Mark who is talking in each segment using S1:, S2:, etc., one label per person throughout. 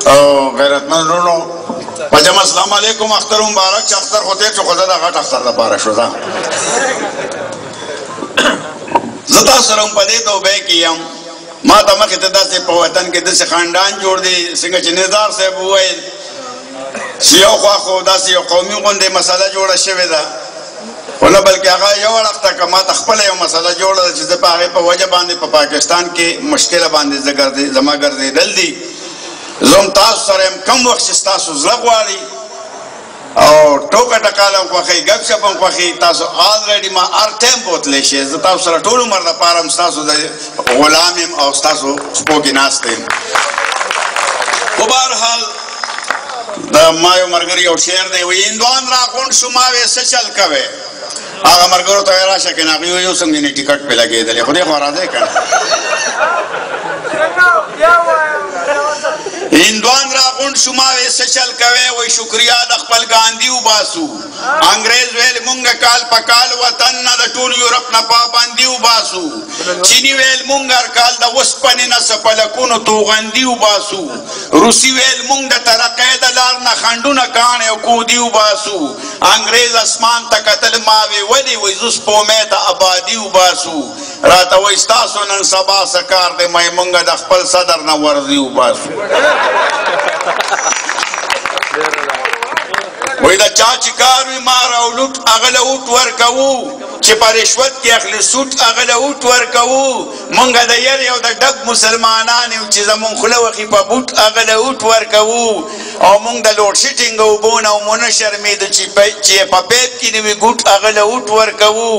S1: او غیرتمن رونو پجما السلام علیکم اختر مبارک چې اختر خو تیر شو خو زه د غټ اختر دپاره شو زه تاسو سره هم په دې توبې کې یم ما ته مخکې ته داسې په وطن کې داسې خاندان جوړ دی څنګه چې نظار صاحب وویل چې یو خوا خو داسې یو قومي غوندې مسله جوړه شوې ده خو نه بلکې هغه یو اړخ ته ما ته خپله یو مسله جوړه ده چې زه په هغې په وجه باندې په پاکستان کې مشکله باندې زما ګرځېدل دي زه هم تاسو سره یم کم وخت چې ستاسو زړه غواړي او ټوکه ټکاله هم خوښوي ګپ شپ هم خوښوي تاسو آلریډي ما هر ټایم بوتلی شئ زه تاسو سره ټول عمر دپاره هم ستاسو د غلام یم او ستاسو شپو کې ناست یم خو بهرحال د ما یو ملګري یو شعر دی وایي هندوان راغونډ شو ما وې څه چل کوې هغه ملګرو ته یې راشه کنه هغوی وایي اوس هم ځینې ټیکټ پې لګېدلی خدای خو راځئ که هندوان راغونډ شو ما وې څه چل کوې وایي شکریا د خپل ګاندي وباسو انګریز ویل مونږه کال په کال وطن نه د ټول یورپ نه پابندي وباسو چیني ویل مونږ هر کال د اوسپنې نه سپلکونو توغندي وباسو روسي ویل مونږ د ترقۍ د لار نه خنډونه کاڼې او کودي وباسو انګریز اسمان ته کتل ما وې ولې وایي زه سپومې ته آبادي وباسو راته وایي ستاسو نن سبا څه کار دی مایي مونږه د خپل صدر نه ورځي وباسو وای دا چا چې کار وي مار او لوټ هغه له اوټ ورکوو چې په رشوت کې اخلي سوټ هغه له اوټ ورکوو مونږ د یرې او د ډب مسلمانان یو چې زمونږ خوله وخي په بوټ هغه له اوټ ورکوو او مونږ د لوډ شیټینګ اوبو نه او مو نه شرمېدو چې په پیپ کې نه وي ګوټ هغه له اوټ ورکوو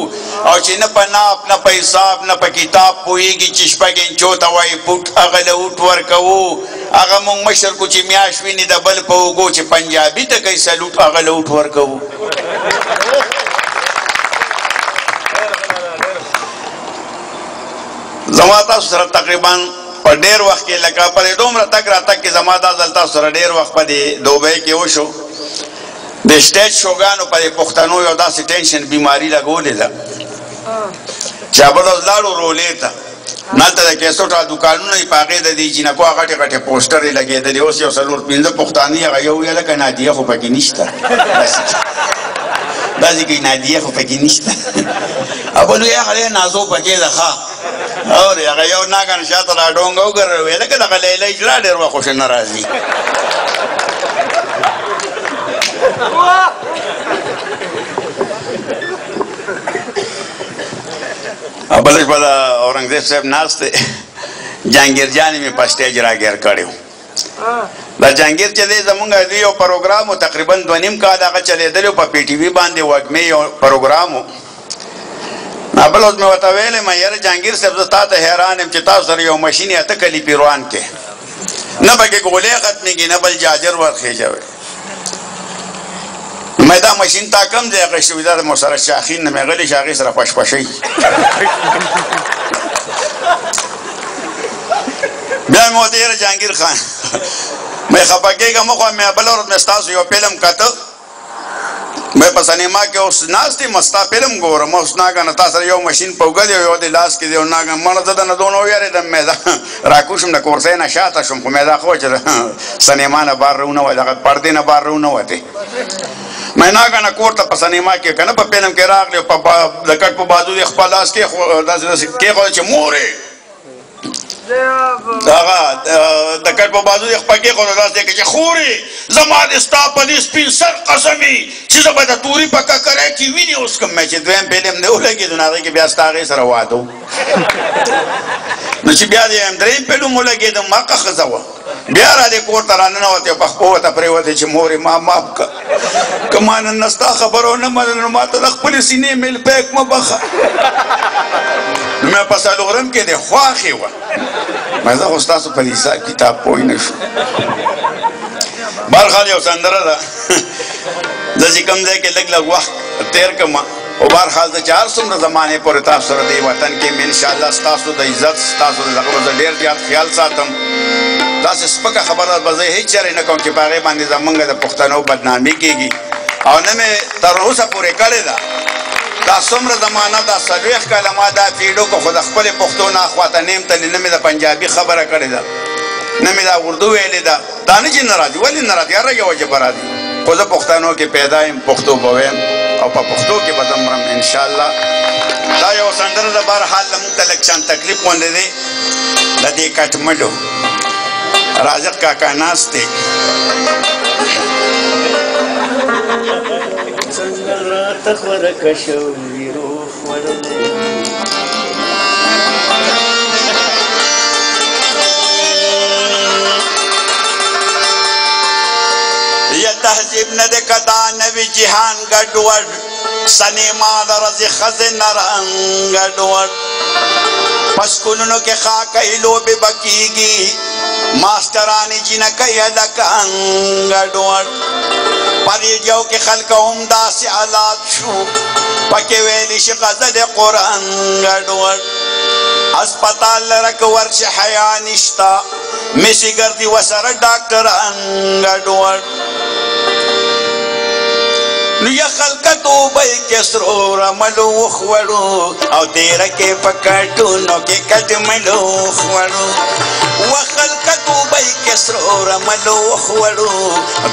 S1: او چې نه په ناپ نه په حساب نه په کتاب پوهېږي چې شپږ انچو ته وایي فوټ هغه له اوټ ورکوو هغه مونږ مشر کو چې میاشت ویني د بل په اوږو چې پنجابي ته کوي سلوټ هغه له اوټ ورکوو زما تاسو سره تقریبا په ډېر وخت کې لکه په دې دومره تګ راتګ کې زما دا ځل تاسو سره ډېر وخت په دې دوبۍ کې وشو د سټیج شوګانو په دې پښتنو یو داسې ټینشن بیماري لګولې ده چې هغه ورځ لاړو رولې ته نهلته د کیسټو دوکانونه یې په هغې د دې جینکو غټې غټې پوسټر یې لګېدلې اوس یو څلور پنځه پښتانه هغه یو ویل لکه نادیه خو پکې نشته داسې کوي نادیه خو پکې نشته بل وی هغه نازو پکې ده ښه اور هغه یو ناګن شاته راډونګ وګرل ویل لکه دغه لیلی اجلا ډېر وخت خوښ نه راځي بله شپه د اورنګزیب صاحب ناست دی جهانګیر جان یې مې په سټیج راګیر کړی و دا جهانګیر چې دی زمونږ د یو پروګرام و تقریبا 2.5 کال هغه چلېدلی و په پی ټي وي باندې وږمې یو پروګرام و بل اوس مې ورته ویلی ما یاره جهانګیر صاحب زه تا ته حیران یم چې تاسو سره یو مشین اته کلي پیروان کې نه پکې ګولې ختمېږي نه بل جاجر ورخېجوي مې دا مشین تا کم ځای هغه شوي دا د مو شاخین نه مې غلی چې هغې سره پشپشوي بیا مې ورته یاره جهانګیر خان مې خفه کېږه مه خوا مې بله ورځ مې ستاسو یو فلم کته مې په سینما کې اوس ناست یم ستا فلم ګورم اوس ناګنه تا سره یو مشین په اوږه دی یو د لاس کې دی او ناګنه مړه زه دنه دونه ویارېدم مې دا راکوشم د کورسۍ نه شاته شوم خو مې دا خو چې سینما نه بار راونه دغه پردې نه بار راونه وتې مې ناګنه کور ته په سینما کې که نه په فلم کې راغلی د کټ په بازو یې خپل لاس کېښود چې مورې هغه د کټ په بازو یې خپل کېښود داسې کې چې خورې زما د ستا په دې سپین سر قسمي چې زه به د توري په ککری کې وینې اوس کوم مې چې دویم فلم دی ولګېدو نو هغې کې بیا ستا هغې سره واده و نو چې بیا د یم درېیم فلم ولګېدم ما ښه ښځه وه بیا را دې کور ته راننوتې په خپو ورته پرېوتې چې مورې ما ماف که که ما نن نه ستا خبره ونه منله نو ما ته د خپلې سینې میل پیک مه بخه نو مې په څلورم کې د خواښې وه مې زه خو ستاسو په حساب کتاب پوه نه شو بهرحال یو سندره ده زه چې کوم ځای کې لږ لږ وخت تېر کړم او بهرحال زه چې هر څومره زمانې پورې تاسو سره دې وطن کې مې انشاءالله ستاسو د عزت ستاسو د دغه زه ډېر زیات خیال ساتم داسې سپکه خبره به زه هېڅ چرې نه کوم چې په هغې باندې زمونږ د پښتنو بدنامي کېږي او نه مې تر اوسه پورې کړې ده دا څومره زمانه دا 40 کاله ما دا فیډو کو خو د خپلې پښتو نه اخواته نیم تللې نه مې د پنجابي خبره کړې ده نه مې دا اردو ویلې ده دا نه چې نه راځي ولې نه راځي هر یوه ژبه راځي خو زه پښتنو کې پیدا یم پښتو به ویم او په پښتو کې به زه مرم انشاءالله دا یو سندره ده بهرحال موږ ته لږ شان تکلیف غوندې دی د دې کټمډو رازق کاکا ناست دی
S2: څنګه راته خورکه شوي روح خوړلی
S1: یا تهذیب نه دی که دا نوي جهان ګډوډ سنیما د رزې ښځې نرنګ ګډوډ په سکولونو کې خاکۍ لوبې به کېږي ماسټرانې جینکۍ هلکان ګډوډ په ریډیو کې خلک هم داسې آزاد شو پکې ویلی شي غزل قرآن ګډوډ اسپتال لره که ورشي حیا نشته مشي ګرځي ورسره ډاکټران ګډوډ نو یا خلکه دوبۍ کې سرو رملو وخوړو او تیره کې په کټونو کې کټملو وخوړو وخلکه دوبۍ کې سرو رملو وخوړو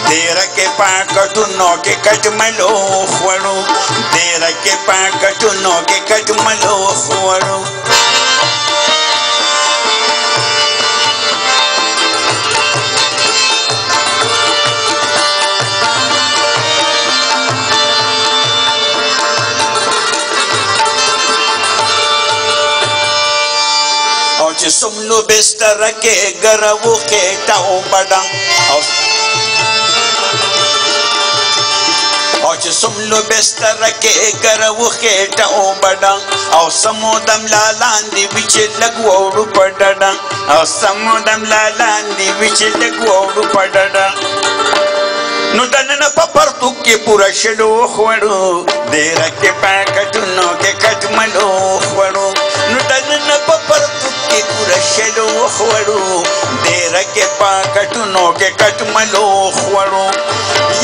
S1: تیره کې په کټونو کې کټملو وخوړو تیره کې په کټونو کې کټملو وخوړو چې سملو بستر کې ګرو خېټه وبډم او چې سملو بستر کې ګرو خېټه وبډم او سمودم لالاندې وچ لګ وړو پډډم او سمودم لالاندې وچ لګ وړو پډډم نو دننه په پرتو کې پورا شلو خوړو ډېر کې پاکټونو کې کټملو خوړو نو دننه په پرتو کې پورا شلو خوړو ډېر کې پاکټونو کې کټملو خوړو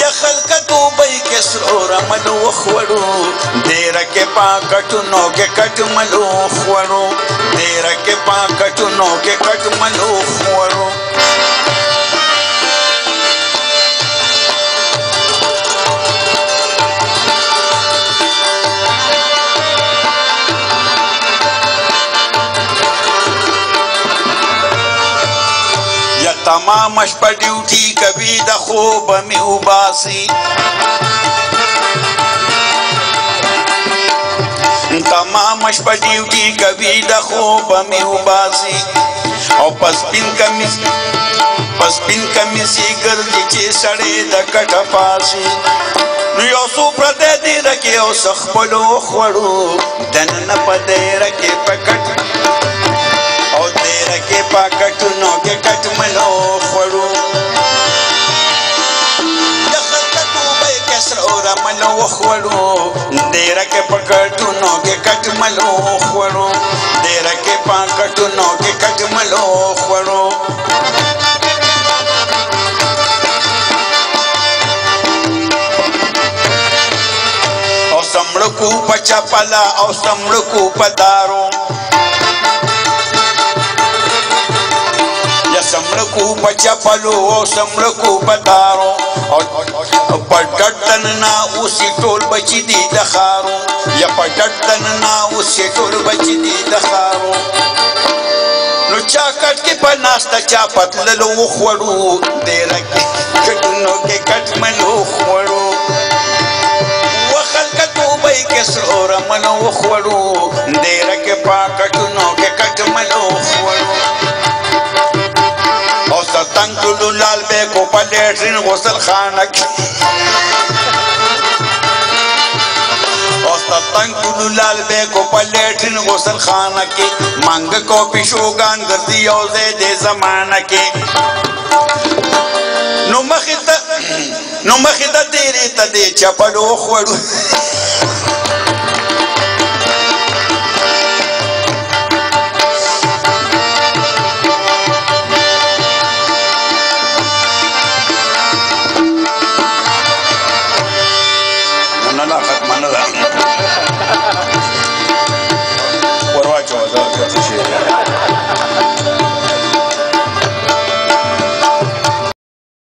S1: یا خلک دوبۍ کې سرو رملو خوړو ډېر کې پاکټونو کې کټملو خوړو ډېر کې پاکټونو کې کټملو خوړو تمام شپه ډیوټي کوي د خوبه مې وباسي تمام شپه ډیوټي کوي د خوبه مې وباسي او پسپین کمیس یې ګرځي چې سړی د کټه پاسي نو یو څو پردی دیره کې او څه خپلو خوړو دننه په دیره کې په کټ او دیره کې په کټونو کې کټملو خوړو د خلکه دوبۍ کې سرو رملو وخوړو دیره کې په کټونو کې کټملو خوړو دیره کې په کټونو کې کټملو خوړو او سمړکو په چپلا او سمړکو په دارو سمړکو په چپلو او سمړکو په دارو او په ډډن نه اوسې ټول بچي دي د ښارو یا په ډډن نه اوسې ټول بچي دي د ښارو نو چا کټ کې په ناسته چا پتللو وخوړو ډېره کې کټونو کې کټملو وخوړو وخلکه دوبۍ کې سرو رملو وخوړو ډېره کې په کټونو کې کټملو وخوړو ستنگ دلو لال بے کو پا لیٹرین غسل خانہ کی ستنگ دلو لال بے کو پا لیٹرین غسل خانہ کی مانگ کو پیشوگان گردی او زید زمانہ کی نو مخیطہ تیری تا دے چپلو خوڑو